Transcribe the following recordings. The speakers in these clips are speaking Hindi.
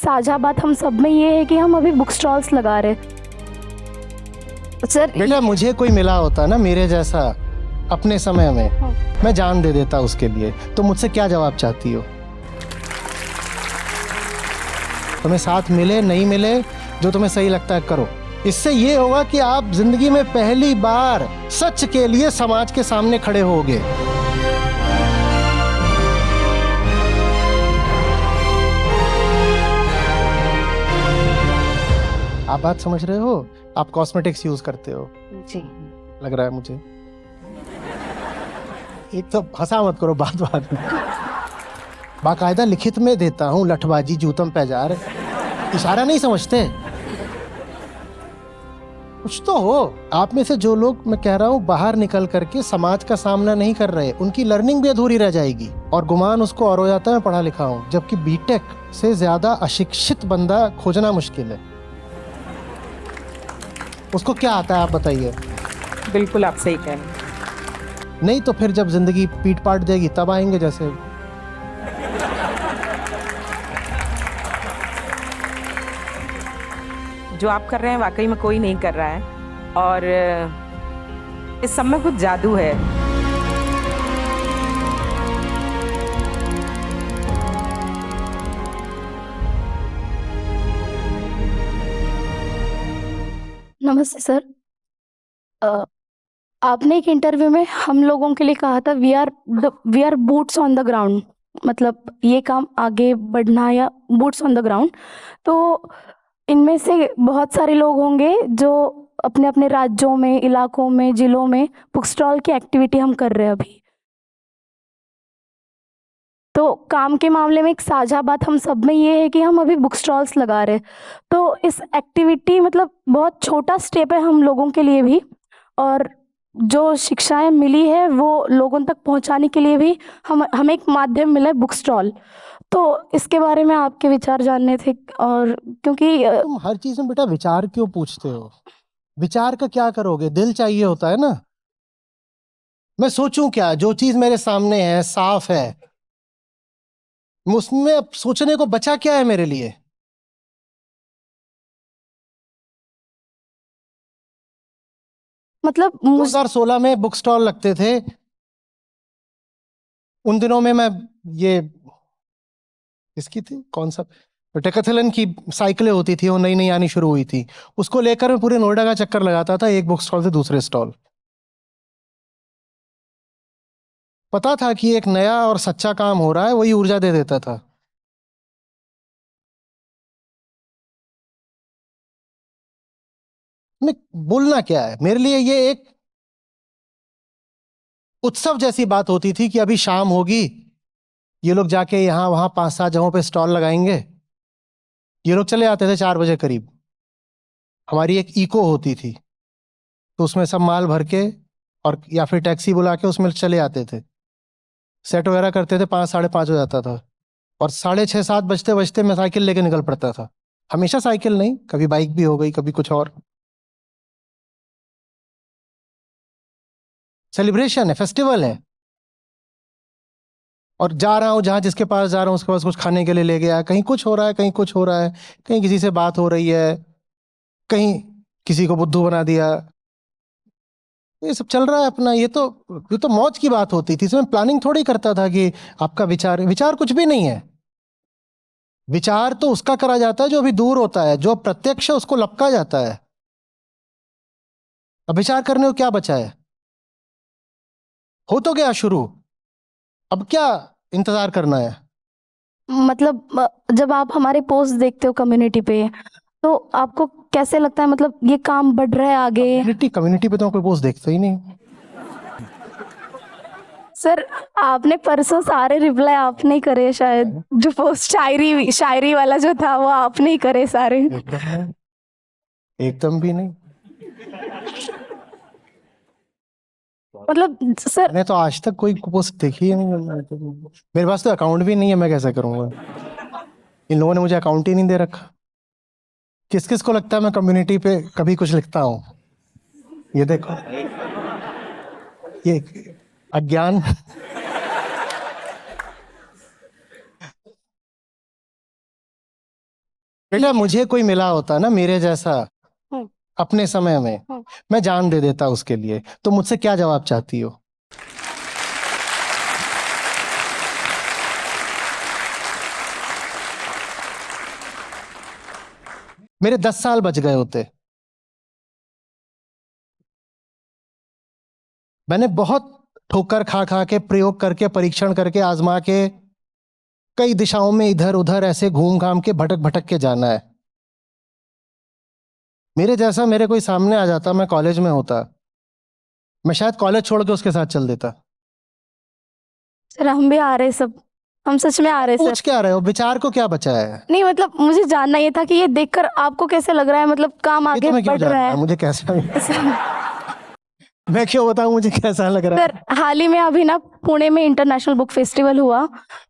साझा बात हम सब में ये है कि हम अभी बुक स्टॉल्स लगा रहे। सर बेटा मुझे कोई मिला होता ना मेरे जैसा अपने समय में, मैं जान दे देता उसके लिए। तो मुझसे क्या जवाब चाहती हो? तुम्हें साथ मिले नहीं मिले, जो तुम्हें सही लगता है करो। इससे ये होगा कि आप जिंदगी में पहली बार सच के लिए समाज के सामने खड़े होगे। आप बात समझ रहे हो? आप कॉस्मेटिक्स यूज करते हो जी, लग रहा है मुझे। एक तो हंसा मत करो बात बात में। बाकायदा लिखित में देता हूँ, लठबाजी जूतम पैजार। इशारा नहीं समझते? कुछ तो हो आप में से जो लोग, मैं कह रहा हूँ, बाहर निकल करके समाज का सामना नहीं कर रहे, उनकी लर्निंग भी अधूरी रह जाएगी। और गुमान उसको और हो जाता है मैं पढ़ा लिखा हूँ, जबकि बीटेक से ज्यादा अशिक्षित बंदा खोजना मुश्किल है। उसको क्या आता है आप बताइए? बिल्कुल आप सही कह रहे हैं। नहीं तो फिर जब जिंदगी पीट पाट देगी तब आएंगे। जैसे जो आप कर रहे हैं वाकई में कोई नहीं कर रहा है, और इस सब में कुछ जादू है। नमस्ते सर। आपने एक इंटरव्यू में हम लोगों के लिए कहा था we are boots on the ground, मतलब ये काम आगे बढ़ना या बूट्स ऑन द ग्राउंड। तो इनमें से बहुत सारे लोग होंगे जो अपने अपने राज्यों में, इलाकों में, जिलों में बुक स्टॉल की एक्टिविटी हम कर रहे हैं अभी। तो काम के मामले में एक साझा बात हम सब में ये है कि हम अभी बुक स्टॉल्स लगा रहे हैं। तो इस एक्टिविटी मतलब बहुत छोटा स्टेप है हम लोगों के लिए भी, और जो शिक्षाएं मिली है वो लोगों तक पहुंचाने के लिए भी हमें एक माध्यम मिला है बुक स्टॉल। तो इसके बारे में आपके विचार जानने थे। और क्योंकि तुम हर चीज में बेटा विचार क्यों पूछते हो? विचार का क्या करोगे? दिल चाहिए होता है ना। मैं सोचूं क्या? जो चीज मेरे सामने है, साफ है, उसमें अब सोचने को बचा क्या है मेरे लिए? मतलब 2016 में बुक स्टॉल लगते थे। उन दिनों में मैं ये इसकी थी कौन सा, डेकाथलन की साइकिलें होती थी, वो नई नई आनी शुरू हुई थी। उसको लेकर मैं पूरे नोएडा का चक्कर लगाता था, एक बुक स्टॉल से दूसरे स्टॉल। पता था कि एक नया और सच्चा काम हो रहा है, वही ऊर्जा दे देता था। मैं बोलना क्या है, मेरे लिए ये एक उत्सव जैसी बात होती थी कि अभी शाम होगी, ये लोग जाके यहाँ वहां 5-7 जगहों पे स्टॉल लगाएंगे। ये लोग चले आते थे 4 बजे करीब। हमारी एक इको होती थी, तो उसमें सब माल भर के और या फिर टैक्सी बुला के उसमें चले आते थे। सेट वगैरह करते थे, 5-5:30 हो जाता था। और 6:30-7 बजते बजते मैं साइकिल लेके निकल पड़ता था। हमेशा साइकिल नहीं, कभी बाइक भी हो गई, कभी कुछ और। सेलिब्रेशन है, फेस्टिवल है। और जा रहा हूँ जहां जिसके पास जा रहा हूँ उसके पास कुछ खाने के लिए ले गया, कहीं कुछ हो रहा है, कहीं कुछ हो रहा है, कहीं किसी से बात हो रही है, कहीं किसी को बुद्धू बना दिया। ये सब चल रहा है अपना। ये तो मौज की बात होती थी, इसमें प्लानिंग थोड़ी करता था कि आपका विचार विचार कुछ भी नहीं है। विचार तो उसका करा जाता है जो अभी दूर होता है, जो प्रत्यक्ष है उसको लपका जाता है। अब विचार करने को क्या बचा है? हो तो गया शुरू, अब क्या इंतजार करना है? मतलब जब आप हमारे पोस्ट देखते हो कम्युनिटी पे, तो आपको कैसे लगता है, मतलब ये काम बढ़ रहा है आगे? कम्युनिटी पे तो कोई पोस्ट देखता ही नहीं। सर आपने परसों सारे रिप्लाई आपने ही करे शायद, जो पोस्ट शायरी शायरी वाला जो था वो आपने ही करे सारे। एकदम नहीं, एकदम भी नहीं। मतलब सर मैंने तो आज तक कोई पोस्ट देखी ही नहीं। मेरे पास तो अकाउंट भी नहीं है, मैं कैसे करूंगा? इन लोगों ने मुझे अकाउंट ही नहीं दे रखा। किस किस को लगता है मैं कम्युनिटी पे कभी कुछ लिखता हूँ? ये देखो, ये अज्ञान। बेटा मुझे कोई मिला होता ना मेरे जैसा हम्म, अपने समय में, हम्म। मैं जान दे देता उसके लिए। तो मुझसे क्या जवाब चाहती हो? मेरे 10 साल बच गए होते। मैंने बहुत ठोकर खा खा के, प्रयोग करके, परीक्षण करके, आजमा के, कई दिशाओं में इधर उधर ऐसे घूम घाम के, भटक भटक के जाना है। मेरे जैसा मेरे कोई सामने आ जाता, मैं कॉलेज में होता, मैं शायद कॉलेज छोड़ के उसके साथ चल देता। सर हम भी आ रहे सब, हम सच में आ रहे सर। पूछ क्या रहे हो? विचार को क्या बचा है? नहीं मतलब मुझे जानना ये था कि ये देखकर आपको कैसे लग रहा है, मतलब काम ये आगे तुम्हें क्यों बढ़ रहा जानना है है। मुझे कैसा? सर मैं क्यों बताऊं मुझे कैसा लग रहा है? हाल ही में अभी ना पुणे में इंटरनेशनल बुक फेस्टिवल हुआ,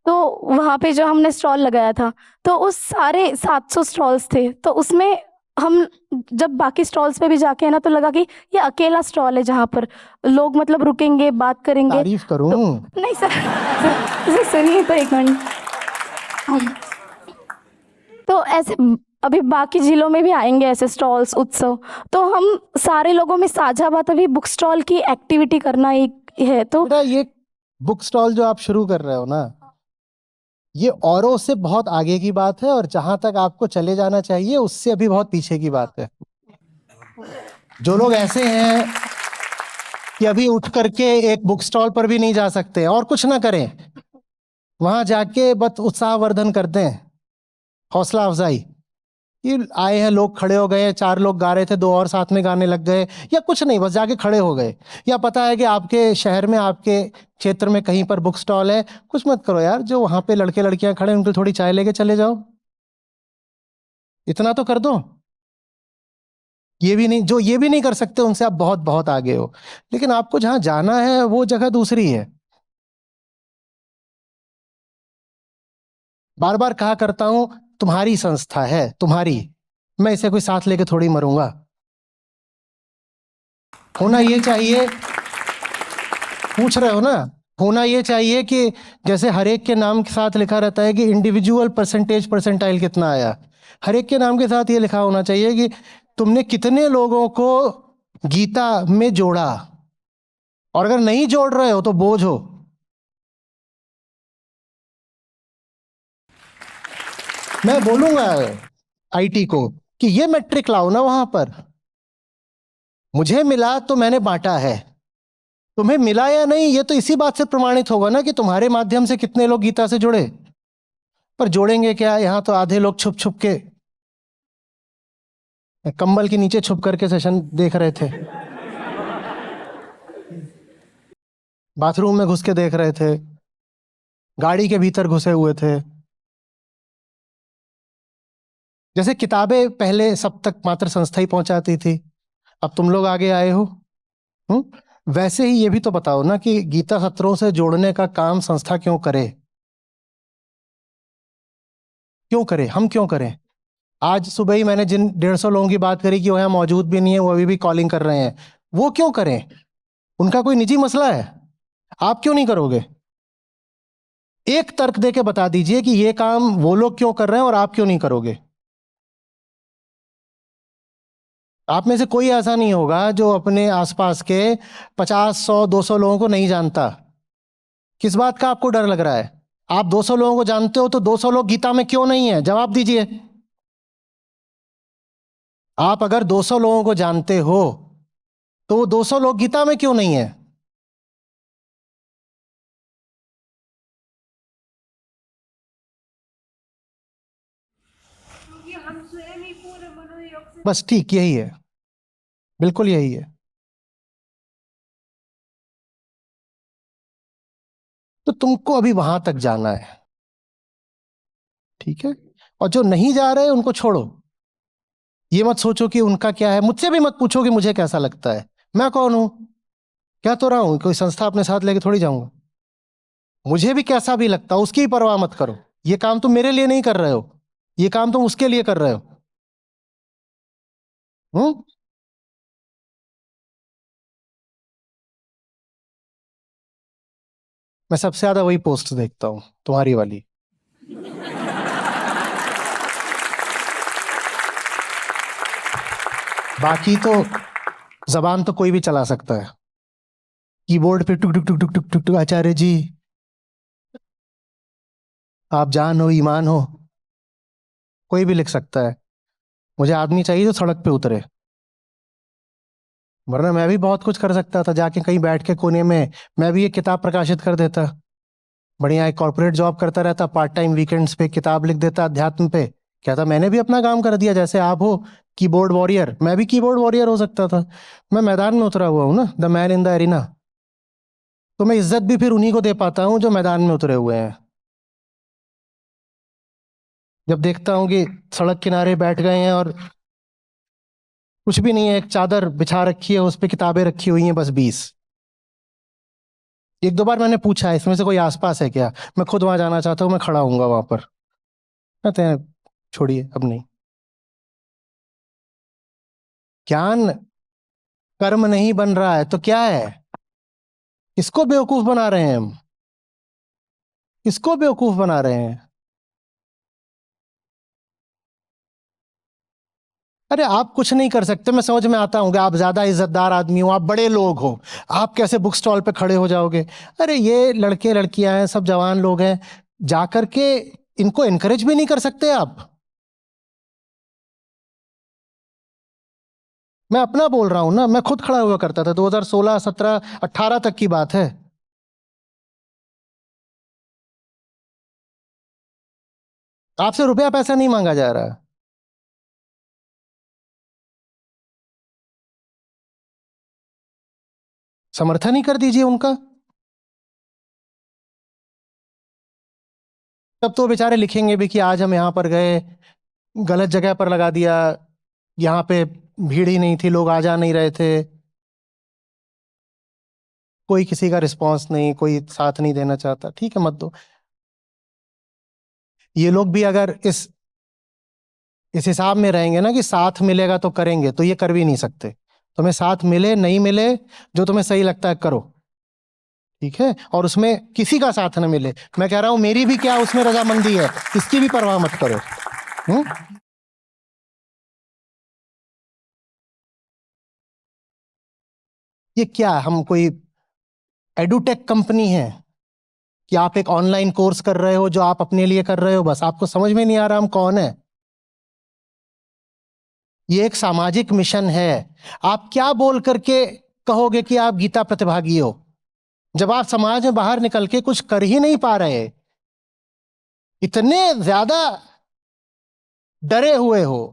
तो वहाँ पे जो हमने स्टॉल लगाया था, तो उस सारे 700 स्टॉल्स थे, तो उसमें हम जब बाकी स्टॉल्स पे भी जाके है ना, तो लगा कि ये अकेला स्टॉल है जहाँ पर लोग मतलब रुकेंगे, बात करेंगे। तारीफ करूं? नहीं सर, सर सुनिए तो एक मिनट। तो ऐसे अभी बाकी जिलों में भी आएंगे ऐसे स्टॉल्स, उत्सव, तो हम सारे लोगों में साझा बात अभी बुक स्टॉल की एक्टिविटी करना एक है। तो बेटा ये बुक स्टॉल जो आप शुरू कर रहे हो ना, ये औरों से बहुत आगे की बात है, और जहां तक आपको चले जाना चाहिए उससे अभी बहुत पीछे की बात है। जो लोग ऐसे हैं कि अभी उठ करके एक बुक स्टॉल पर भी नहीं जा सकते और कुछ ना करें, वहां जाके बस उत्साहवर्धन कर दें, हौसला अफजाई। ये आए हैं, लोग खड़े हो गए, 4 लोग गा रहे थे, 2 और साथ में गाने लग गए, या कुछ नहीं, बस जाके खड़े हो गए। या पता है कि आपके शहर में, आपके क्षेत्र में कहीं पर बुक स्टॉल है, कुछ मत करो यार, जो वहां पे लड़के लड़कियां खड़े हैं उनकी थोड़ी चाय लेके चले जाओ, इतना तो कर दो। ये भी नहीं, जो ये भी नहीं कर सकते उनसे आप बहुत बहुत आगे हो। लेकिन आपको जहां जाना है वो जगह दूसरी है। बार बार कहा करता हूं, तुम्हारी संस्था है, तुम्हारी, मैं इसे कोई साथ लेके थोड़ी मरूंगा। होना ये चाहिए, पूछ रहे हो ना, होना ये चाहिए कि जैसे हर एक के नाम के साथ लिखा रहता है कि इंडिविजुअल परसेंटेज परसेंटाइल कितना आया, हर एक के नाम के साथ ये लिखा होना चाहिए कि तुमने कितने लोगों को गीता में जोड़ा, और अगर नहीं जोड़ रहे हो तो बोझ हो। मैं बोलूंगा आईटी को कि ये मैट्रिक लाओ ना वहां पर। मुझे मिला तो मैंने बांटा है, तुम्हें मिला या नहीं ये तो इसी बात से प्रमाणित होगा ना कि तुम्हारे माध्यम से कितने लोग गीता से जुड़े। पर जोड़ेंगे क्या? यहां तो आधे लोग छुप छुप के कंबल के नीचे छुप करके सेशन देख रहे थे, बाथरूम में घुस के देख रहे थे, गाड़ी के भीतर घुसे हुए थे। जैसे किताबें पहले सब तक मात्र संस्था ही पहुंचाती थी, अब तुम लोग आगे आए हो। वैसे ही ये भी तो बताओ ना कि गीता सत्रों से जोड़ने का काम संस्था क्यों करे? क्यों करे? हम क्यों करें? आज सुबह ही मैंने जिन 150 लोगों की बात करी कि वो यहाँ मौजूद भी नहीं है, वो अभी भी कॉलिंग कर रहे हैं, वो क्यों करें? उनका कोई निजी मसला है, आप क्यों नहीं करोगे? एक तर्क देके बता दीजिए कि ये काम वो लोग क्यों कर रहे हैं और आप क्यों नहीं करोगे। आप में से कोई ऐसा नहीं होगा जो अपने आसपास के 50, 100, 200 लोगों को नहीं जानता। किस बात का आपको डर लग रहा है? आप 200 लोगों को जानते हो तो 200 लोग गीता में क्यों नहीं है? जवाब दीजिए। आप अगर 200 लोगों को जानते हो तो वो 200 लोग गीता में क्यों नहीं है? बस ठीक यही है, बिल्कुल यही है। तो तुमको अभी वहां तक जाना है, ठीक है? और जो नहीं जा रहे उनको छोड़ो। ये मत सोचो कि उनका क्या है, मुझसे भी मत पूछो कि मुझे कैसा लगता है। मैं कौन हूं? क्या तो रहा हूं, कोई संस्था अपने साथ लेके थोड़ी जाऊंगा। मुझे भी कैसा भी लगता है उसकी परवाह मत करो। ये काम तुम मेरे लिए नहीं कर रहे हो, ये काम तुम उसके लिए कर रहे हो। हम्म? मैं सबसे ज्यादा वही पोस्ट देखता हूं, तुम्हारी वाली। बाकी तो जबान तो कोई भी चला सकता है, कीबोर्ड पे टुक टुक टुक टुक टुक टुक टुक, आचार्य जी आप जान हो ईमान हो, कोई भी लिख सकता है। मुझे आदमी चाहिए जो सड़क पे उतरे, वरना मैं भी बहुत कुछ कर सकता था, जाके कहीं बैठ के कोने में मैं भी एक किताब प्रकाशित कर देता, बढ़िया एक कॉर्पोरेट जॉब करता रहता, पार्ट टाइम वीकेंड्स पे किताब लिख देता अध्यात्म पे, कहता मैंने भी अपना काम कर दिया, जैसे आप हो कीबोर्ड वॉरियर, मैं भी कीबोर्ड वॉरियर हो सकता था। मैं मैदान में उतरा हुआ हूं ना, the man in the arena, तो मैं इज्जत भी फिर उन्हीं को दे पाता हूं जो मैदान में उतरे हुए हैं। जब देखता हूं कि सड़क किनारे बैठ गए हैं और कुछ भी नहीं है, एक चादर बिछा रखी है, उस पर किताबें रखी हुई हैं बस 20, एक दो बार मैंने पूछा इसमें से कोई आसपास है क्या, मैं खुद वहां जाना चाहता हूँ, मैं खड़ा हूंगा वहां पर, कहते हैं छोड़िए अब नहीं। ज्ञान कर्म नहीं बन रहा है तो क्या है, किसको बेवकूफ बना रहे हैं हम, किसको बेवकूफ बना रहे हैं। अरे आप कुछ नहीं कर सकते, मैं समझ में आता हूँ कि आप ज्यादा इज्जतदार आदमी हो, आप बड़े लोग हो, आप कैसे बुक स्टॉल पे खड़े हो जाओगे। अरे ये लड़के लड़कियां हैं, सब जवान लोग हैं, जाकर के इनको एनकरेज भी नहीं कर सकते आप। मैं अपना बोल रहा हूं ना, मैं खुद खड़ा हुआ करता था, 2016 17 18 तक की बात है। आपसे रुपया पैसा नहीं मांगा जा रहा, समर्थन ही कर दीजिए उनका। तब तो बेचारे लिखेंगे भी कि आज हम यहां पर गए, गलत जगह पर लगा दिया, यहाँ पे भीड़ ही नहीं थी, लोग आ जा नहीं रहे थे, कोई किसी का रिस्पांस नहीं, कोई साथ नहीं देना चाहता, ठीक है मत दो। ये लोग भी अगर इस हिसाब में रहेंगे ना कि साथ मिलेगा तो करेंगे, तो ये कर भी नहीं सकते। तुम्हें साथ मिले नहीं मिले, जो तुम्हें सही लगता है करो, ठीक है, और उसमें किसी का साथ न मिले, मैं कह रहा हूं मेरी भी क्या उसमें रजामंदी है, इसकी भी परवाह मत करो। ये क्या हम कोई एडुटेक कंपनी है कि आप एक ऑनलाइन कोर्स कर रहे हो जो आप अपने लिए कर रहे हो, बस आपको समझ में नहीं आ रहा हम कौन है। ये एक सामाजिक मिशन है। आप क्या बोल करके कहोगे कि आप गीता प्रतिभागी हो, जब आप समाज में बाहर निकल के कुछ कर ही नहीं पा रहे, इतने ज्यादा डरे हुए हो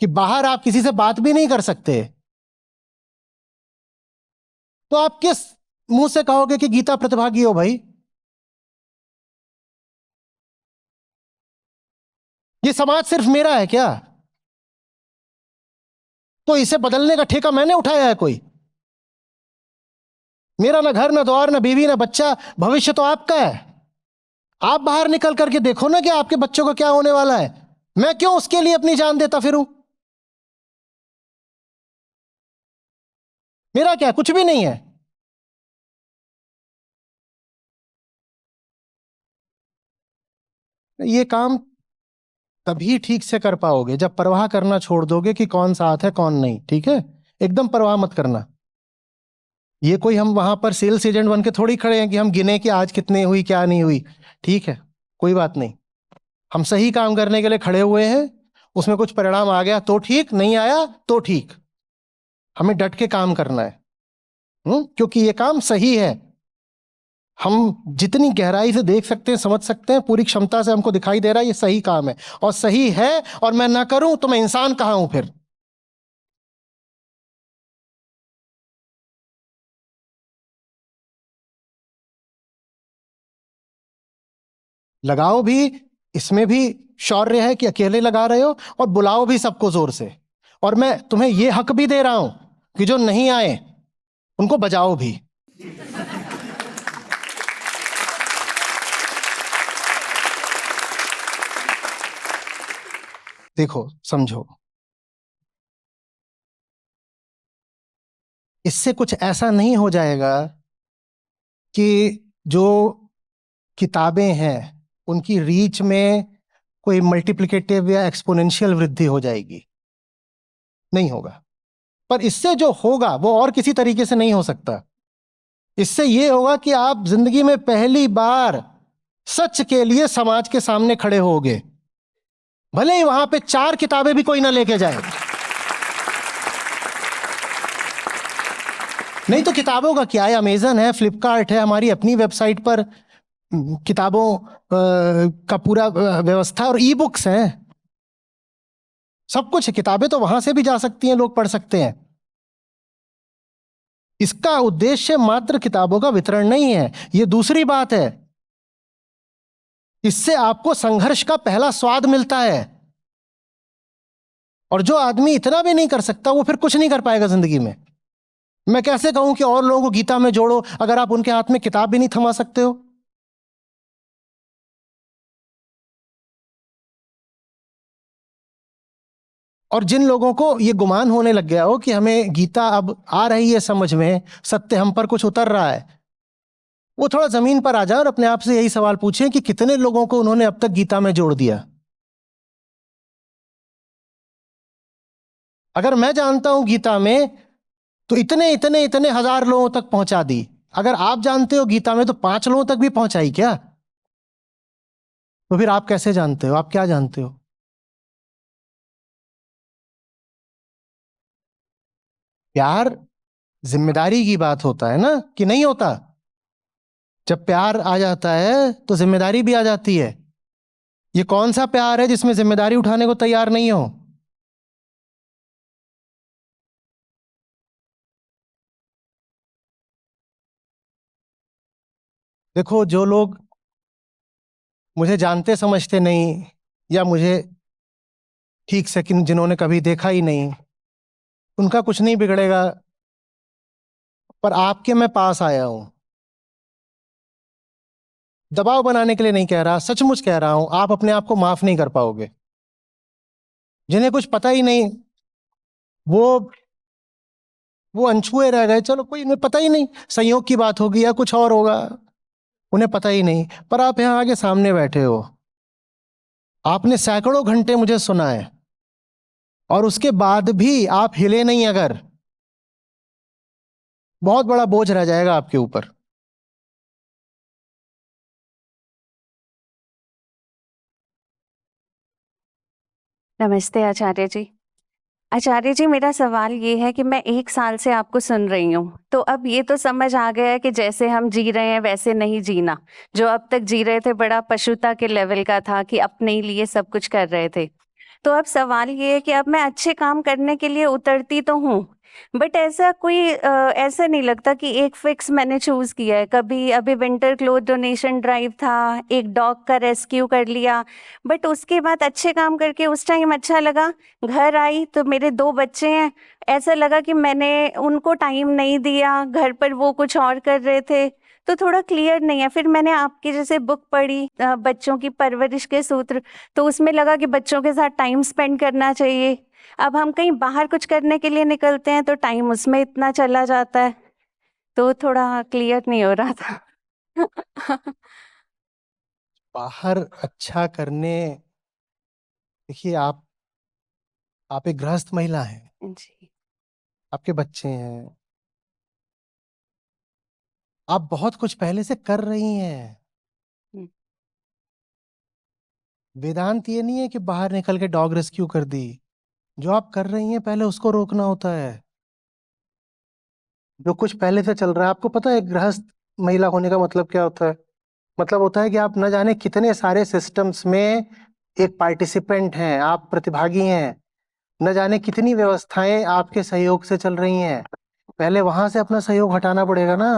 कि बाहर आप किसी से बात भी नहीं कर सकते, तो आप किस मुंह से कहोगे कि गीता प्रतिभागी हो भाई। ये समाज सिर्फ मेरा है क्या, तो इसे बदलने का ठेका मैंने उठाया है कोई, मेरा ना घर ना द्वार ना बीवी ना बच्चा, भविष्य तो आपका है। आप बाहर निकल करके देखो ना कि आपके बच्चों को क्या होने वाला है, मैं क्यों उसके लिए अपनी जान देता फिरूं, मेरा क्या कुछ भी नहीं है। ये काम तभी ठीक से कर पाओगे जब परवाह करना छोड़ दोगे कि कौन साथ है कौन नहीं, ठीक है, एकदम परवाह मत करना। ये कोई हम वहां पर सेल्स एजेंट बन के थोड़ी खड़े हैं कि हम गिने कि आज कितने हुई क्या नहीं हुई, ठीक है, कोई बात नहीं, हम सही काम करने के लिए खड़े हुए हैं, उसमें कुछ परिणाम आ गया तो ठीक, नहीं आया तो ठीक, हमें डट के काम करना है। क्योंकि ये काम सही है, हम जितनी गहराई से देख सकते हैं समझ सकते हैं, पूरी क्षमता से हमको दिखाई दे रहा है ये सही काम है, और सही है, और मैं ना करूं तो मैं इंसान कहां हूं फिर। लगाओ भी, इसमें भी शौर्य है कि अकेले लगा रहे हो, और बुलाओ भी सबको जोर से, और मैं तुम्हें यह हक भी दे रहा हूं कि जो नहीं आए उनको बजाओ भी। देखो समझो, इससे कुछ ऐसा नहीं हो जाएगा कि जो किताबें हैं उनकी रीच में कोई मल्टीप्लिकेटिव या एक्सपोनेंशियल वृद्धि हो जाएगी। नहीं होगा। पर इससे जो होगा वो और किसी तरीके से नहीं हो सकता। इससे ये होगा कि आप जिंदगी में पहली बार सच के लिए समाज के सामने खड़े होगे, भले ही वहां पे 4 किताबें भी कोई ना लेके जाए। नहीं तो किताबों का क्या है, अमेजन है, फ्लिपकार्ट है, हमारी अपनी वेबसाइट पर किताबों का पूरा व्यवस्था और ई बुक्स हैं, सब कुछ है। किताबें तो वहां से भी जा सकती हैं, लोग पढ़ सकते हैं। इसका उद्देश्य मात्र किताबों का वितरण नहीं है। यह दूसरी बात है, इससे आपको संघर्ष का पहला स्वाद मिलता है। और जो आदमी इतना भी नहीं कर सकता वो फिर कुछ नहीं कर पाएगा जिंदगी में। मैं कैसे कहूं कि और लोगों को गीता में जोड़ो अगर आप उनके हाथ में किताब भी नहीं थमा सकते हो। और जिन लोगों को ये गुमान होने लग गया हो कि हमें गीता अब आ रही है समझ में, सत्य हम पर कुछ उतर रहा है, वो थोड़ा जमीन पर आ जाए और अपने आप से यही सवाल पूछें कि कितने लोगों को उन्होंने अब तक गीता में जोड़ दिया। अगर मैं जानता हूं गीता में तो इतने इतने इतने हजार लोगों तक पहुंचा दी। अगर आप जानते हो गीता में तो 5 लोगों तक भी पहुंचाई क्या? तो फिर आप कैसे जानते हो, आप क्या जानते हो? प्यार जिम्मेदारी की बात होता है ना, कि नहीं होता? जब प्यार आ जाता है तो जिम्मेदारी भी आ जाती है। ये कौन सा प्यार है जिसमें जिम्मेदारी उठाने को तैयार नहीं हो? देखो, जो लोग मुझे जानते समझते नहीं या मुझे ठीक से जिन्होंने कभी देखा ही नहीं, उनका कुछ नहीं बिगड़ेगा। पर आपके मैं पास आया हूं, दबाव बनाने के लिए नहीं कह रहा, सचमुच कह रहा हूं, आप अपने आप को माफ नहीं कर पाओगे। जिन्हें कुछ पता ही नहीं, वो वो अनछुए रह गए, चलो कोई, उन्हें पता ही नहीं, संयोग की बात होगी या कुछ और होगा, उन्हें पता ही नहीं। पर आप यहां आगे सामने बैठे हो, आपने सैकड़ों घंटे मुझे सुना है और उसके बाद भी आप हिले नहीं, अगर बहुत बड़ा बोझ रह जाएगा आपके ऊपर। नमस्ते आचार्य जी। आचार्य जी, मेरा सवाल ये है कि मैं 1 साल से आपको सुन रही हूँ, तो अब ये तो समझ आ गया है कि जैसे हम जी रहे हैं वैसे नहीं जीना। जो अब तक जी रहे थे बड़ा पशुता के लेवल का था कि अपने लिए सब कुछ कर रहे थे। तो अब सवाल ये है कि अब मैं अच्छे काम करने के लिए उतरती तो हूँ, बट ऐसा कोई ऐसा नहीं लगता कि एक फिक्स मैंने चूज किया है। कभी अभी विंटर क्लोथ डोनेशन ड्राइव था, एक डॉग का रेस्क्यू कर लिया, बट उसके बाद अच्छे काम करके उस टाइम अच्छा लगा। घर आई तो मेरे 2 बच्चे हैं, ऐसा लगा कि मैंने उनको टाइम नहीं दिया, घर पर वो कुछ और कर रहे थे, तो थोड़ा क्लियर नहीं है। फिर मैंने आपकी जैसे बुक पढ़ी बच्चों की परवरिश के सूत्र, तो उसमें लगा कि बच्चों के साथ टाइम स्पेंड करना चाहिए। अब हम कहीं बाहर कुछ करने के लिए निकलते हैं तो टाइम उसमें इतना चला जाता है, तो थोड़ा क्लियर नहीं हो रहा था। बाहर अच्छा करने, देखिए, आप एक गृहस्थ महिला हैं, जी। आपके बच्चे हैं, आप बहुत कुछ पहले से कर रही हैं। हम्म। वेदांत ये नहीं है कि बाहर निकल के डॉग रेस्क्यू कर दी। जो आप कर रही हैं पहले उसको रोकना होता है। जो कुछ पहले से चल रहा है, आपको पता है गृहस्थ महिला होने का मतलब क्या होता है? मतलब होता है कि आप न जाने कितने सारे सिस्टम्स में एक पार्टिसिपेंट हैं, आप प्रतिभागी हैं। न जाने कितनी व्यवस्थाएं आपके सहयोग से चल रही हैं। पहले वहां से अपना सहयोग हटाना पड़ेगा ना।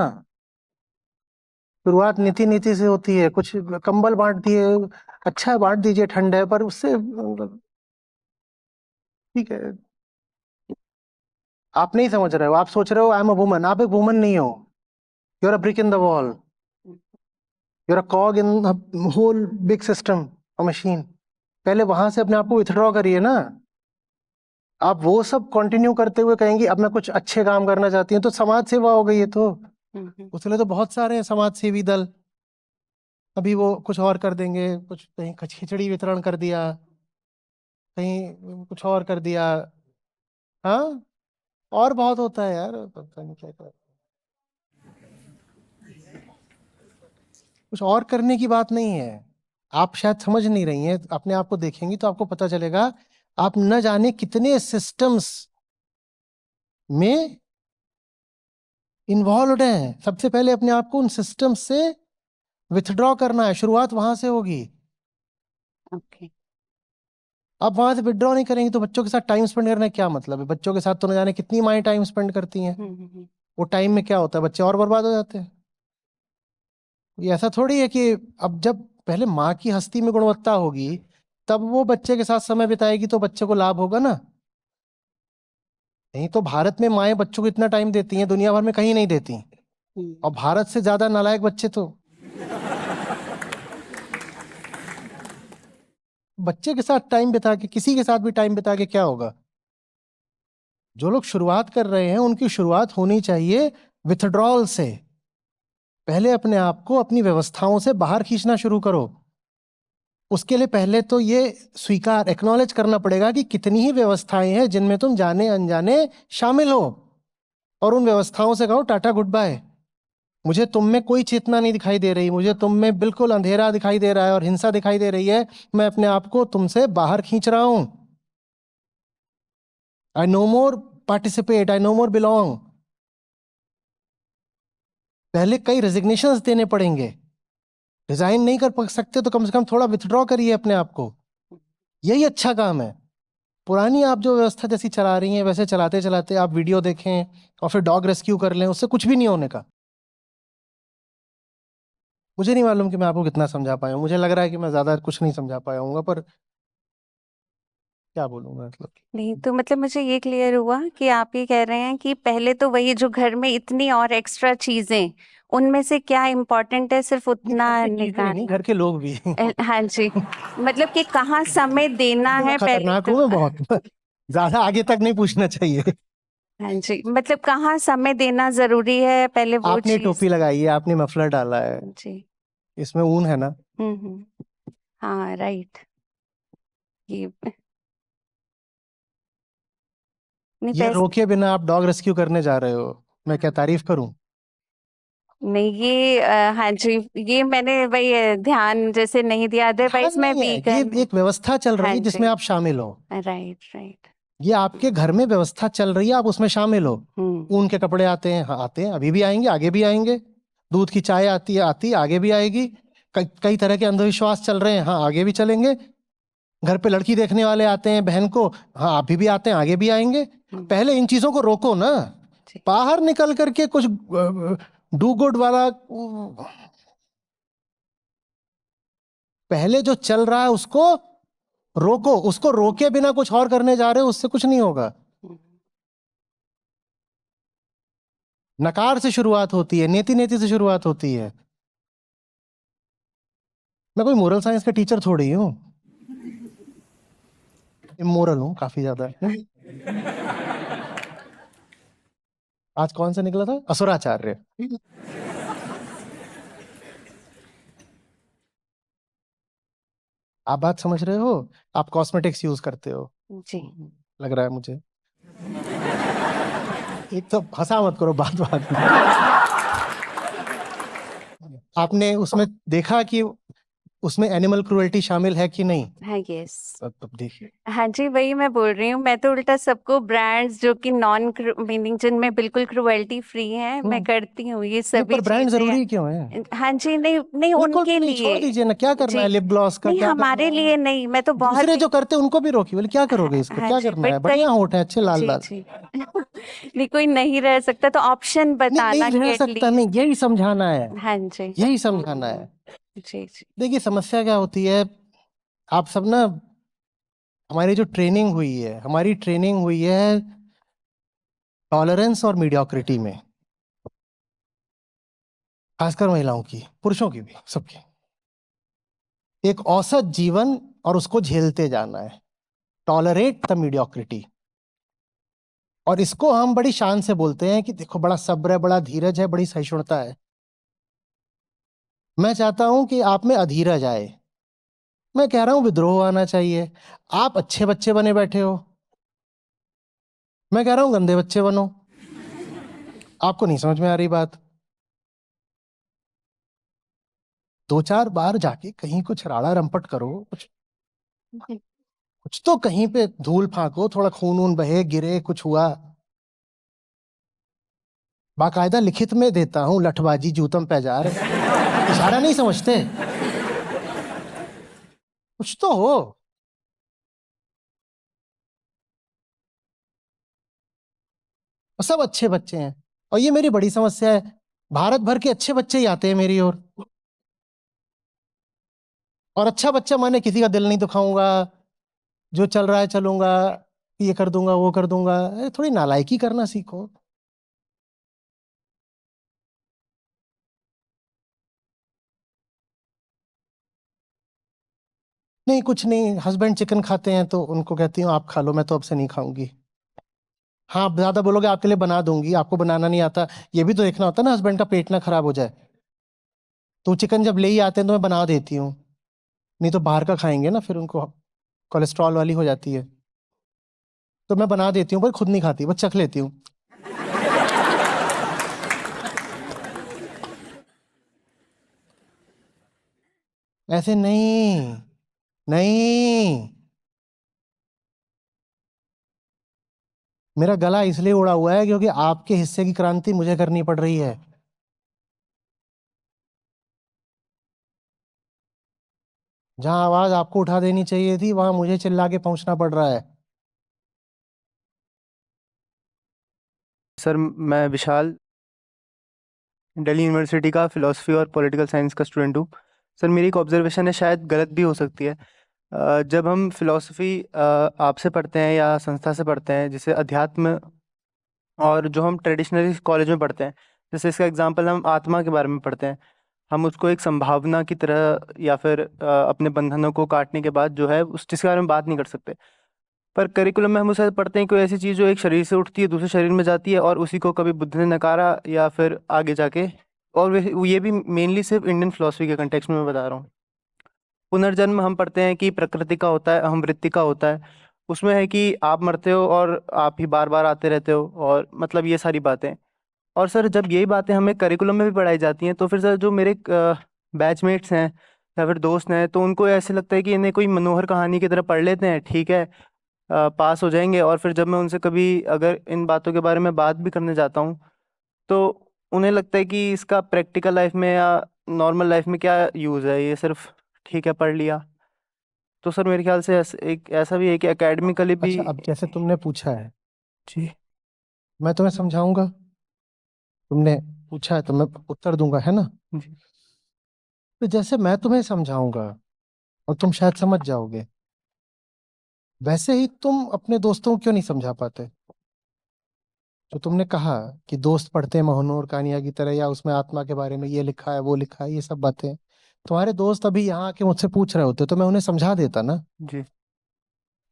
शुरुआत नीति नीति से होती है। कुछ कंबल बांट दिए, अच्छा है, बांट दीजिए, ठंड है, पर उससे ठीक है। आप नहीं समझ रहे हो, आप सोच रहे हो आई एम अ वुमन। आप एक वुमन नहीं हो, you are a brick in the wall, you are a cog in the whole big system, a machine. पहले वहां से अपने आप को विथड्रॉ करिए ना। आप वो सब कंटिन्यू करते हुए कहेंगे अब मैं कुछ अच्छे काम करना चाहती हूँ, तो समाज सेवा हो गई है। तो उसके लिए तो बहुत सारे हैं समाज सेवी दल। अभी वो कुछ और कर देंगे, कुछ कहीं खिचड़ी वितरण कर दिया, कहीं कुछ और कर दिया, हाँ, और बहुत होता है यार, पता नहीं क्या कर, कुछ और करने की बात नहीं है। आप शायद समझ नहीं रही हैं, अपने आप को देखेंगी तो आपको पता चलेगा आप न जाने कितने सिस्टम्स में इन्वॉल्व हैं। सबसे पहले अपने आप को उन सिस्टम से विथड्रॉ करना है, शुरुआत वहां से होगी। ओके। आप वहां से विथड्रॉ नहीं करेंगे तो बच्चों के साथ टाइम स्पेंड करने का क्या मतलब है? बच्चों के साथ तो न जाने कितनी माएँ टाइम स्पेंड करती हैं, वो टाइम में क्या होता है, बच्चे और बर्बाद हो जाते हैं। ये ऐसा थोड़ी है कि अब जब पहले माँ की हस्ती में गुणवत्ता होगी तब वो बच्चे के साथ समय बिताएगी तो बच्चे को लाभ होगा ना। नहीं तो भारत में माएँ बच्चों को इतना टाइम देती हैं, दुनिया भर में कहीं नहीं देती। और भारत से ज्यादा नालायक बच्चे तो बच्चे के साथ टाइम बिता के, किसी के साथ भी टाइम बिता के क्या होगा? जो लोग शुरुआत कर रहे हैं उनकी शुरुआत होनी चाहिए विथड्रॉल से। पहले अपने आप को अपनी व्यवस्थाओं से बाहर खींचना शुरू करो। उसके लिए पहले तो ये स्वीकार, एक्नॉलेज करना पड़ेगा कि कितनी ही व्यवस्थाएं हैं जिनमें तुम जाने अनजाने शामिल हो, और उन व्यवस्थाओं से कहो टाटा गुड बाय। मुझे तुम में कोई चेतना नहीं दिखाई दे रही, मुझे तुम में बिल्कुल अंधेरा दिखाई दे रहा है और हिंसा दिखाई दे रही है। मैं अपने आप को तुमसे बाहर खींच रहा हूं। I know more participate, I know more belong. पहले कई रेजिग्नेशंस देने पड़ेंगे। रिजाइन नहीं कर सकते तो कम से कम थोड़ा विथड्रॉ करिए अपने आप को। यही अच्छा काम है। पुरानी आप जो व्यवस्था जैसी चला रही हैं वैसे चलाते चलाते आप वीडियो देखें और फिर डॉग रेस्क्यू कर लें, उससे कुछ भी नहीं होने का। मुझे नहीं मालूम कि मैं आपको कितना समझा पाया हूँ, मुझे लग रहा है कि मैं ज्यादा कुछ नहीं समझा पाया हूँ, पर क्या बोलूंगा मतलब। नहीं तो मतलब मुझे ये क्लियर हुआ कि आप ये कह रहे हैं कि पहले तो वही जो घर में इतनी और एक्स्ट्रा चीजें, उनमें से क्या इम्पोर्टेंट है सिर्फ उतना नहीं, निकालना। घर के लोग भी हाँ जी, मतलब कि कहाँ समय देना है पहले खतरनाक तो। हूँ मैं बहुत ज्यादा आगे तक नहीं पूछना चाहिए। हाँ जी, मतलब कहाँ समय देना जरूरी है पहले वो आपने चीज। टोपी लगाई है, आपने मफलर डाला है, जी। इसमें ऊन है ना। हाँ राइट। ये नहीं ये रोके बिना आप डॉग रेस्क्यू करने जा रहे हो, मैं क्या तारीफ करूं? नहीं ये हाँ जी, ये मैंने वही ध्यान जैसे नहीं दिया, ध्यान अदरवाइज मैं नहीं है, ये वीगन। एक व्यवस्था चल रही हाँ है जिसमें जी, आप शामिल हो। Right right. ये आपके घर में व्यवस्था चल रही है, आप उसमें शामिल हो। ऊन के कपड़े आते हैं, हाँ आते हैं, अभी भी आएंगे, आगे भी आएंगे। दूध की चाय आती है आगे भी आएगी। कई तरह के अंधविश्वास चल रहे हैं, हाँ आगे भी चलेंगे। घर पे लड़की देखने वाले आते हैं बहन को, हाँ अभी भी आते हैं, आगे भी आएंगे। पहले इन चीजों को रोको ना, बाहर निकल करके कुछ डू गुड वाला। पहले जो चल रहा है उसको रोको, उसको रोके बिना कुछ और करने जा रहे हो, उससे कुछ नहीं होगा। नकार से शुरुआत होती है, नेति नेति से शुरुआत होती है। मैं कोई मोरल साइंस का टीचर थोड़ी हूं, इमोरल हूं काफी ज्यादा। आज कौन सा निकला था, असुराचार्य। आप बात समझ रहे हो? आप कॉस्मेटिक्स यूज करते हो जी। लग रहा है मुझे। एक तो हंसा मत करो बात बात में। आपने उसमें देखा कि उसमें एनिमल क्रूएल्टी शामिल है कि नहीं? हाँ यस। अब देखिए, हाँ जी, वही मैं बोल रही हूँ, मैं तो उल्टा सबको ब्रांड्स जो कि नॉन मीनिंग जिनमें बिल्कुल क्रुएल्टी फ्री हैं मैं करती हूँ ये सभी पर ब्रांड चीजें। जरूरी क्यों है? हाँ जी, नहीं नहीं बिल्कुल उनके नहीं, छोड़ लिए। दीजिए ना, क्या करना है जी लिप ग्लॉस का, नहीं, क्या करना हमारे है? लिए नहीं, मैं तो बहुत दूसरे ही। जो करते हैं उनको भी रोकी, बोले क्या करोगे इसको, हाँ क्या जी, करना है, बट बढ़िया कई। होठ है अच्छे लाल जी लाल। जी नहीं कोई नहीं रह सकता तो ऑप्शन नहीं बताना नहीं कि रह सकता, नहीं एटलीस्ट। यही समझाना है, हाँ जी। यही समझाना है। जी जी। देखिए समस्या क्या होती है, आप सब ना, हमारी जो ट्रेनिंग हुई है, हमारी ट्रेनिंग हुई है टॉलरेंस और मीडियोक्रिटी में, खासकर महिलाओं की, पुरुषों की भी, सबकी। एक औसत जीवन और उसको झेलते जाना है, टॉलरेट द मीडियोक्रिटी। और इसको हम बड़ी शान से बोलते हैं कि देखो बड़ा सब्र है, बड़ा धीरज है, बड़ी सहिष्णुता है। मैं चाहता हूं कि आप में अधीरज आए। मैं कह रहा हूं विद्रोह आना चाहिए। आप अच्छे बच्चे बने बैठे हो, मैं कह रहा हूं गंदे बच्चे बनो। आपको नहीं समझ में आ रही बात। 2-4 बार जाके कहीं कुछ राड़ा रंपट करो, कुछ तो कहीं पे धूल फांको, थोड़ा खून वून बहे, गिरे, कुछ हुआ। बाकायदा लिखित में देता हूं, लठबाजी जूतम पैजार। इशारा नहीं समझते? कुछ तो हो। और सब अच्छे बच्चे हैं, और ये मेरी बड़ी समस्या है, भारत भर के अच्छे बच्चे ही आते हैं मेरी ओर। और अच्छा बच्चा माने किसी का दिल नहीं दुखाऊंगा, जो चल रहा है चलूंगा, ये कर दूंगा वो कर दूंगा। थोड़ी नालायकी करना सीखो। नहीं कुछ नहीं, हस्बैंड चिकन खाते हैं तो उनको कहती हूँ आप खा लो, मैं तो अब से नहीं खाऊंगी। हाँ आप ज्यादा बोलोगे आपके लिए बना दूंगी, आपको बनाना नहीं आता, ये भी तो देखना होता है ना, हस्बैंड का पेट ना खराब हो जाए। तो चिकन जब ले ही आते हैं तो मैं बना देती हूँ, नहीं तो बाहर का खाएंगे ना, फिर उनको कोलेस्ट्रॉल वाली हो जाती है। तो मैं बना देती हूँ, पर खुद नहीं खाती, बस चख लेती हूँ। ऐसे नहीं, नहीं। मेरा गला इसलिए उड़ा हुआ है क्योंकि आपके हिस्से की क्रांति मुझे करनी पड़ रही है। जहां आवाज आपको उठा देनी चाहिए थी, वहां मुझे चिल्ला के पहुंचना पड़ रहा है। सर मैं विशाल दिल्ली यूनिवर्सिटी का फ़िलासफ़ी और पॉलिटिकल साइंस का स्टूडेंट हूँ। सर मेरी एक ऑब्ज़र्वेशन है, शायद गलत भी हो सकती है। जब हम फ़िलासफ़ी आपसे पढ़ते हैं या संस्था से पढ़ते हैं, जिसे अध्यात्म, और जो हम ट्रेडिशनली कॉलेज में पढ़ते हैं, जैसे इसका एग्जांपल हम आत्मा के बारे में पढ़ते हैं, हम उसको एक संभावना की तरह या फिर अपने बंधनों को काटने के बाद जो है उस चीज़ के बारे में बात नहीं कर सकते। पर करिकुलम में हम उसे पढ़ते हैं कोई ऐसी चीज़ जो एक शरीर से उठती है दूसरे शरीर में जाती है, और उसी को कभी बुद्ध ने नकारा या फिर आगे जाके, और ये भी मेनली सिर्फ इंडियन फिलोसफी के कंटेक्स्ट में मैं बता रहा हूँ। पुनर्जन्म हम पढ़ते हैं कि प्रकृति का होता है, अहमवृत्ति का होता है, उसमें है कि आप मरते हो और आप ही बार बार आते रहते हो, और मतलब ये सारी बातें। और सर जब यही बातें हमें करिकुलम में भी पढ़ाई जाती हैं, तो फिर सर जो मेरे बैचमेट्स हैं या फिर दोस्त हैं, तो उनको ऐसे लगता है कि इन्हें कोई मनोहर कहानी की तरह पढ़ लेते हैं, ठीक है, पास हो जाएंगे। और फिर जब मैं उनसे कभी अगर इन बातों के बारे में बात भी करने जाता हूँ, तो उन्हें लगता है कि इसका प्रैक्टिकल लाइफ में या नॉर्मल लाइफ में क्या यूज़ है, ये सिर्फ ठीक है पढ़ लिया। तो सर मेरे ख्याल से एक ऐसा भी है कि एकेडमिकली भी। अच्छा अब जैसे तुमने पूछा है, जी मैं तुम्हें समझाऊंगा। तुमने पूछा है तो मैं उत्तर दूंगा, है ना? जी तो जैसे मैं तुम्हें समझाऊंगा और तुम शायद समझ जाओगे, वैसे ही तुम अपने दोस्तों को क्यों नहीं समझा पाते? जो तुमने कहा कि दोस्त पढ़ते हैं मनोहर कहानियां की तरह, या उसमें आत्मा के बारे में ये लिखा है वो लिखा है, ये सब बातें तुम्हारे दोस्त अभी यहाँ आके मुझसे पूछ रहे होते तो मैं उन्हें समझा देता ना। जी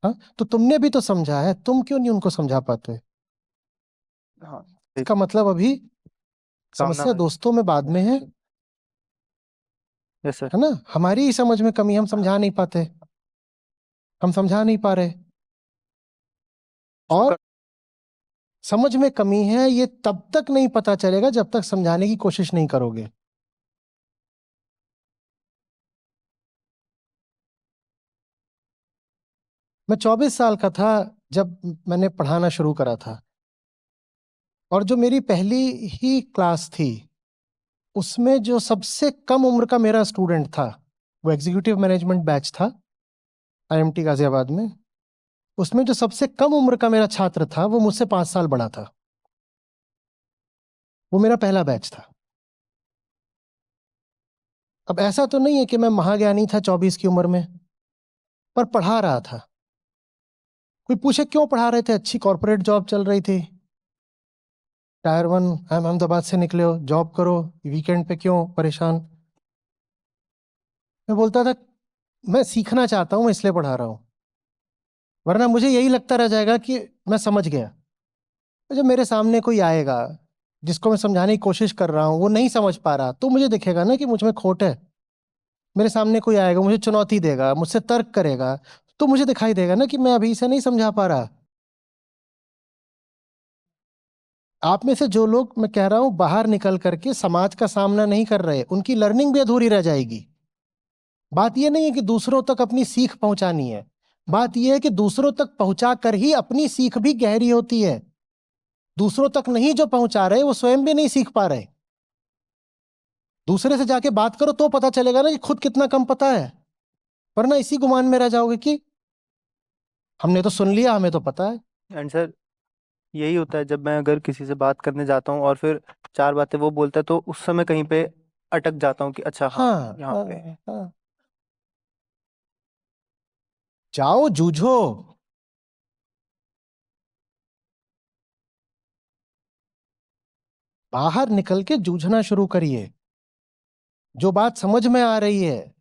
हाँ तो तुमने भी तो समझा है, तुम क्यों नहीं उनको समझा पाते? हाँ, इसका मतलब अभी सामना समस्या है। दोस्तों में बाद में यस सर। है ना? हमारी ही समझ में कमी, हम समझा नहीं पाते, हम समझा नहीं पा रहे। और समझ में कमी है ये तब तक नहीं पता चलेगा जब तक समझाने की कोशिश नहीं करोगे। मैं 24 साल का था जब मैंने पढ़ाना शुरू करा था, और जो मेरी पहली ही क्लास थी उसमें जो सबसे कम उम्र का मेरा स्टूडेंट था, वो एग्जीक्यूटिव मैनेजमेंट बैच था आईएमटी गाजियाबाद में। उसमें जो सबसे कम उम्र का मेरा छात्र था वो मुझसे 5 साल बड़ा था। वो मेरा पहला बैच था। अब ऐसा तो नहीं है कि मैं महाज्ञानी था 24 की उम्र में, पर पढ़ा रहा था। कोई पूछे क्यों पढ़ा रहे थे? अच्छी कॉर्पोरेट जॉब चल रही थी, टायर 1 अहमदाबाद से निकले हो, जॉब करो, वीकेंड पे क्यों परेशान? मैं बोलता था मैं सीखना चाहता हूं, मैं इसलिए पढ़ा रहा हूं, वरना मुझे यही लगता रह जाएगा कि मैं समझ गया। तो जब मेरे सामने कोई आएगा जिसको मैं समझाने की कोशिश कर रहा हूँ, वो नहीं समझ पा रहा, तो मुझे दिखेगा ना कि मुझ में खोट है। मेरे सामने कोई आएगा, मुझे चुनौती देगा, मुझसे तर्क करेगा, तो मुझे दिखाई देगा ना कि मैं अभी इसे नहीं समझा पा रहा। आप में से जो लोग, मैं कह रहा हूं, बाहर निकल करके समाज का सामना नहीं कर रहे, उनकी लर्निंग भी अधूरी रह जाएगी। बात यह नहीं है कि दूसरों तक अपनी सीख पहुंचानी है, बात यह है कि दूसरों तक पहुंचा कर ही अपनी सीख भी गहरी होती है। दूसरों तक नहीं जो पहुंचा रहे, वो स्वयं भी नहीं सीख पा रहे। दूसरे से जाके बात करो तो पता चलेगा ना कि खुद कितना कम पता है, वरना इसी गुमान में रह जाओगे कि हमने तो सुन लिया, हमें तो पता है। एंड सर, यही होता है जब मैं अगर किसी से बात करने जाता हूँ और फिर चार बातें वो बोलता है तो उस समय कहीं पे अटक जाता हूँ कि अच्छा हाँ हाँ, यहाँ पे। हाँ। जाओ जूझो। बाहर निकल के जूझना शुरू करिए। जो बात समझ में आ रही है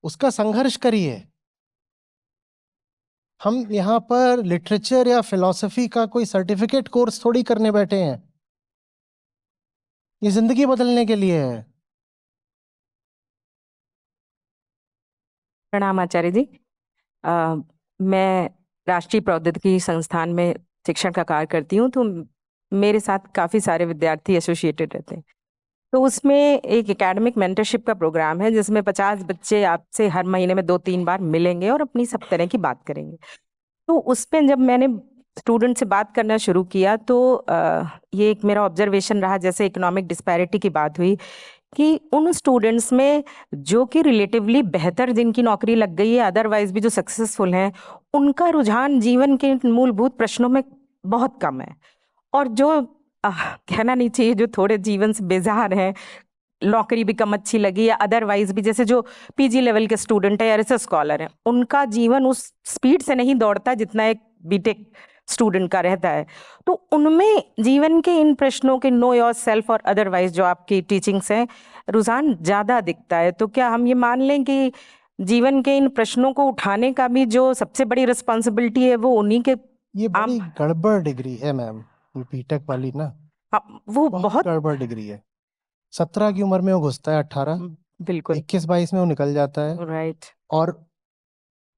उसका संघर्ष करिए। हम यहाँ पर लिटरेचर या फिलॉसफी का कोई सर्टिफिकेट कोर्स थोड़ी करने बैठे हैं, ये जिंदगी बदलने के लिए है। प्रणाम आचार्य जी। मैं राष्ट्रीय प्रौद्योगिकी संस्थान में शिक्षण का कार्य करती हूँ, तो मेरे साथ काफ़ी सारे विद्यार्थी एसोसिएटेड रहते हैं। तो उसमें एक एकेडमिक मेंटरशिप का प्रोग्राम है जिसमें 50 बच्चे आपसे हर महीने में 2-3 बार मिलेंगे और अपनी सब तरह की बात करेंगे। तो उसमें जब मैंने स्टूडेंट से बात करना शुरू किया तो ये एक मेरा ऑब्जर्वेशन रहा, जैसे इकोनॉमिक डिस्पैरिटी की बात हुई, कि उन स्टूडेंट्स में जो कि रिलेटिवली बेहतर, जिनकी नौकरी लग गई है, अदरवाइज भी जो सक्सेसफुल हैं, उनका रुझान जीवन के मूलभूत प्रश्नों में बहुत कम है। और जो कहना नहीं चाहिए, जो थोड़े जीवन से बेजार हैं, नौकरी भी कम अच्छी लगी या अदरवाइज भी, जैसे जो पीजी लेवल के स्टूडेंट है या रिसर्च स्कॉलर हैं, उनका जीवन उस स्पीड से नहीं दौड़ता जितना एक बीटेक स्टूडेंट का रहता है। तो उनमें जीवन के इन प्रश्नों के, नो योर सेल्फ और अदरवाइज जो आपकी टीचिंग्स हैं, रुझान ज़्यादा दिखता है। तो क्या हम ये मान लें कि जीवन के इन प्रश्नों को उठाने का भी जो सबसे बड़ी रिस्पॉन्सिबिलिटी है वो उन्हीं के? ये बड़ी गड़बड़ डिग्री है मैम, ये बीटेक वाली ना, वो बहुत बहुत गड़बड़ डिग्री है। 17 की उम्र में वो घुसता है, 18, बिल्कुल 21-22 में वो निकल जाता है। राइट। और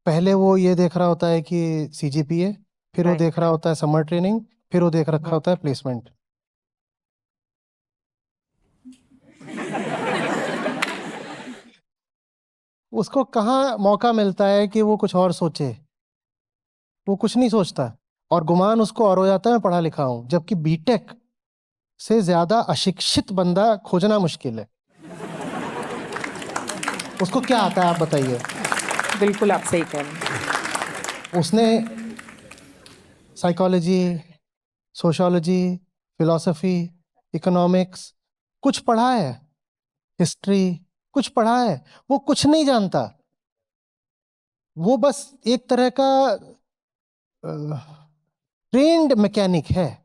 पहले वो ये देख रहा होता है कि सीजीपीए, फिर वो Right. देख रहा होता है समर ट्रेनिंग, फिर वो देख रखा होता है प्लेसमेंट। उसको कहाँ मौका मिलता है कि वो कुछ और सोचे? वो कुछ नहीं सोचता, और गुमान उसको और हो जाता है मैं पढ़ा लिखा हूं, जबकि बीटेक से ज्यादा अशिक्षित बंदा खोजना मुश्किल है। उसको क्या आता है आप बताइए? बिल्कुल आप सही कह रहे हैं। उसने साइकोलॉजी, सोशियोलॉजी, फिलॉसफी, इकोनॉमिक्स कुछ पढ़ा है, हिस्ट्री कुछ पढ़ा है, वो कुछ नहीं जानता। वो बस एक तरह का ट्रेन्ड मैकेनिक है,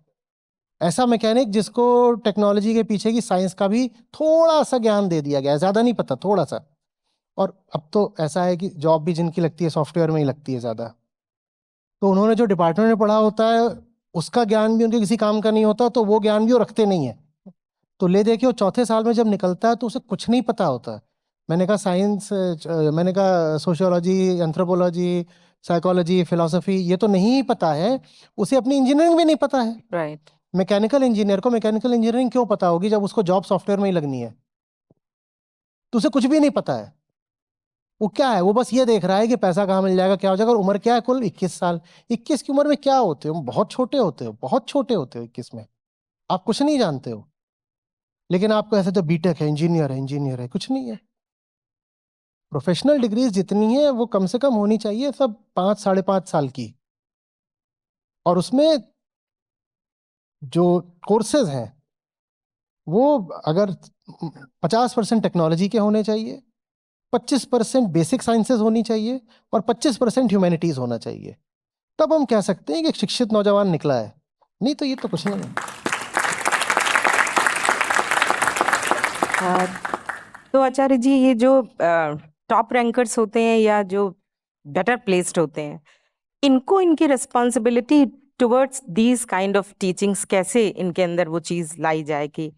ऐसा मैकेनिक जिसको टेक्नोलॉजी के पीछे की साइंस का भी थोड़ा सा ज्ञान दे दिया गया है, ज्यादा नहीं पता, थोड़ा सा। और अब तो ऐसा है कि जॉब भी जिनकी लगती है सॉफ्टवेयर में ही लगती है ज्यादा। तो उन्होंने जो डिपार्टमेंट में पढ़ा होता है उसका ज्ञान भी उनके किसी काम का नहीं होता, तो वो ज्ञान भी वो रखते नहीं है। तो ले देखिए, वो चौथे साल में जब निकलता है तो उसे कुछ नहीं पता होता। मैंने कहा साइंस, मैंने कहा सोशियोलॉजी, एंथ्रोपोलॉजी, साइकोलॉजी, फिलॉसफी, ये तो नहीं पता है उसे, अपनी इंजीनियरिंग भी नहीं पता है। राइट। मैकेनिकल इंजीनियर को मैकेनिकल इंजीनियरिंग क्यों पता होगी जब उसको जॉब सॉफ्टवेयर में ही लगनी है? तो उसे कुछ भी नहीं पता है। वो क्या है, वो बस ये देख रहा है कि पैसा कहाँ मिल जाएगा, क्या हो जाएगा। और उम्र क्या है कुल? 21 साल। 21 की उम्र में क्या होते हो? बहुत छोटे होते हो, बहुत छोटे होते हो 21 में। आप कुछ नहीं जानते हो, लेकिन आपको ऐसे तो बीटेक है, इंजीनियर है, इंजीनियर है, कुछ नहीं है। प्रोफेशनल डिग्रीज जितनी है वो कम से कम होनी चाहिए सब 5-5.5 साल की, और उसमें जो कोर्सेज हैं वो अगर 50% टेक्नोलॉजी के होने चाहिए, 25% बेसिक साइंसेज होनी चाहिए, और 25% ह्यूमैनिटीज होना चाहिए। तब हम कह सकते हैं कि एक शिक्षित नौजवान निकला है, नहीं तो ये तो कुछ नहीं है। तो आचार्य जी, ये जो टॉप रैंकर्स होते हैं या जो बेटर प्लेस्ड होते हैं, इनको इनकी responsibility towards these kind of teachings, कैसे इनके अंदर वो चीज लाई जाए कि,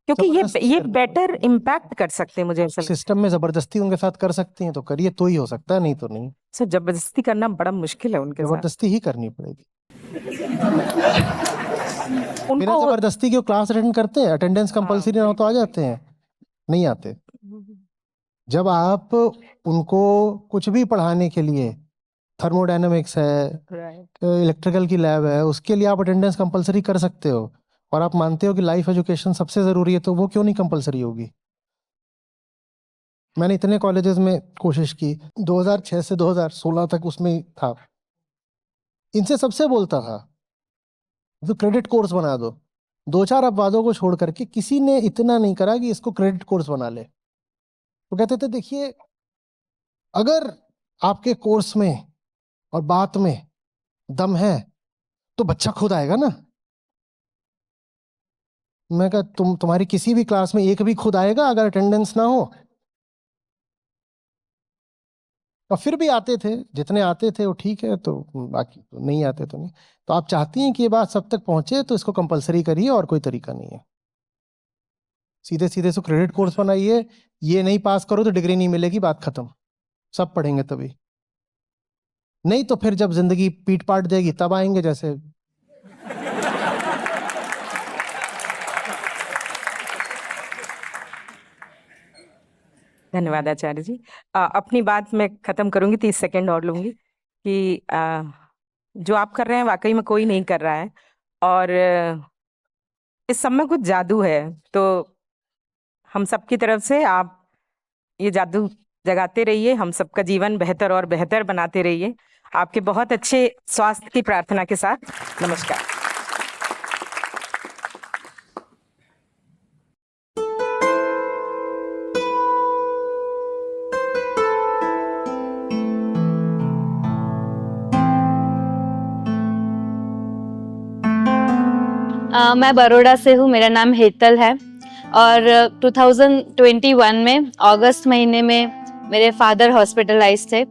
क्योंकि जबरदस्ती ये करनी बेटर इम्पैक्ट कर सकते हैं, मुझे ऐसा लगता सिस्टम में जबरदस्ती उनके साथ कर सकते हैं तो करिए, तो ही हो सकता है, नहीं तो नहीं। है। सर, जबरदस्ती करना बड़ा मुश्किल है उनके साथ। जबरदस्ती ही करनी पड़ेगी। बिना उनको जबरदस्ती क्यों क्लास अटेंड करते हैं? अटेंडेंस कंपलसरी ना हो तो आ जाते हैं, नहीं आते। जब आप उनको कुछ भी पढ़ाने के लिए, थर्मोडायनेमिक्स है, राइट इलेक्ट्रिकल की लैब है, उसके लिए आप अटेंडेंस कंपलसरी कर सकते हो, और आप मानते हो कि लाइफ एजुकेशन सबसे ज़रूरी है, तो वो क्यों नहीं कंपलसरी होगी? मैंने इतने कॉलेजेस में कोशिश की, 2006 से 2016 तक उसमें ही था, इनसे सबसे बोलता था तो क्रेडिट कोर्स बना दो। 2-4 अपवादों को छोड़ करके किसी ने इतना नहीं करा कि इसको क्रेडिट कोर्स बना ले। तो कहते थे देखिए, अगर आपके कोर्स में और बात में दम है तो बच्चा खुद आएगा ना। मैं कहा तुम्हारी किसी भी क्लास में एक भी खुद आएगा अगर अटेंडेंस ना हो? और फिर भी आते थे, जितने आते थे वो ठीक है, तो बाकी तो नहीं आते तो नहीं। तो आप चाहती हैं कि ये बात सब तक पहुंचे तो इसको कंपलसरी करिए, और कोई तरीका नहीं है। सीधे सीधे इसको क्रेडिट कोर्स बनाइए, ये नहीं पास करो तो डिग्री नहीं मिलेगी, बात खत्म। सब पढ़ेंगे तभी, नहीं तो फिर जब जिंदगी पीट पाट देगी तब आएंगे। जैसे धन्यवाद आचार्य जी। अपनी बात मैं खत्म करूंगी, 30 सेकंड और लूंगी कि जो आप कर रहे हैं वाकई में कोई नहीं कर रहा है, और इस सब में कुछ जादू है। तो हम सबकी तरफ से आप ये जादू जगाते रहिए, हम सबका जीवन बेहतर और बेहतर बनाते रहिए। आपके बहुत अच्छे स्वास्थ्य की प्रार्थना के साथ नमस्कार। मैं बड़ौदा से हूँ, मेरा नाम हेतल है। और 2021 में अगस्त महीने में मेरे फादर हॉस्पिटलाइज थे।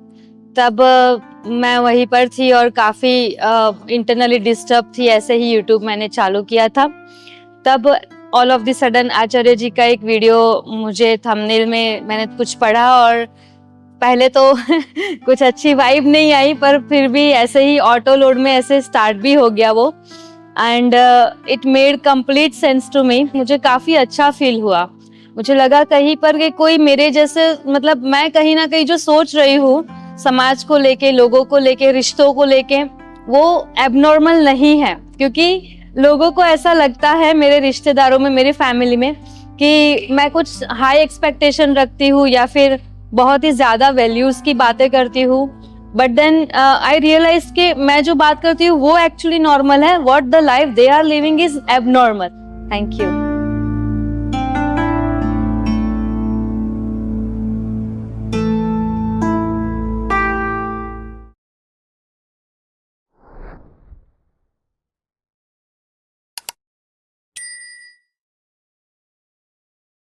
तब मैं वहीं पर थी और काफ़ी इंटरनली डिस्टर्ब थी। ऐसे ही यूट्यूब मैंने चालू किया था, तब ऑल ऑफ द सडन आचार्य जी का एक वीडियो मुझे थंबनेल में मैंने कुछ पढ़ा, और पहले तो कुछ अच्छी वाइब नहीं आई, पर फिर भी ऐसे ही ऑटो लोड में ऐसे स्टार्ट भी हो गया वो, and it made complete sense to me. मुझे काफ़ी अच्छा फील हुआ। मुझे लगा कहीं पर कि कोई मेरे जैसे, मतलब मैं कहीं ना कहीं जो सोच रही हूँ समाज को लेके, लोगों को लेके, रिश्तों को लेके, वो एबनॉर्मल नहीं है। क्योंकि लोगों को ऐसा लगता है, मेरे रिश्तेदारों में, मेरी फैमिली में, कि मैं कुछ हाई एक्सपेक्टेशन रखती हूँ या फिर बहुत ही ज़्यादा वैल्यूज़ की बातें करती हूँ। बट देन आई रियलाइज कि मैं जो बात करती हूँ वो एक्चुअली नॉर्मल है। What the life they are living is abnormal. Thank you.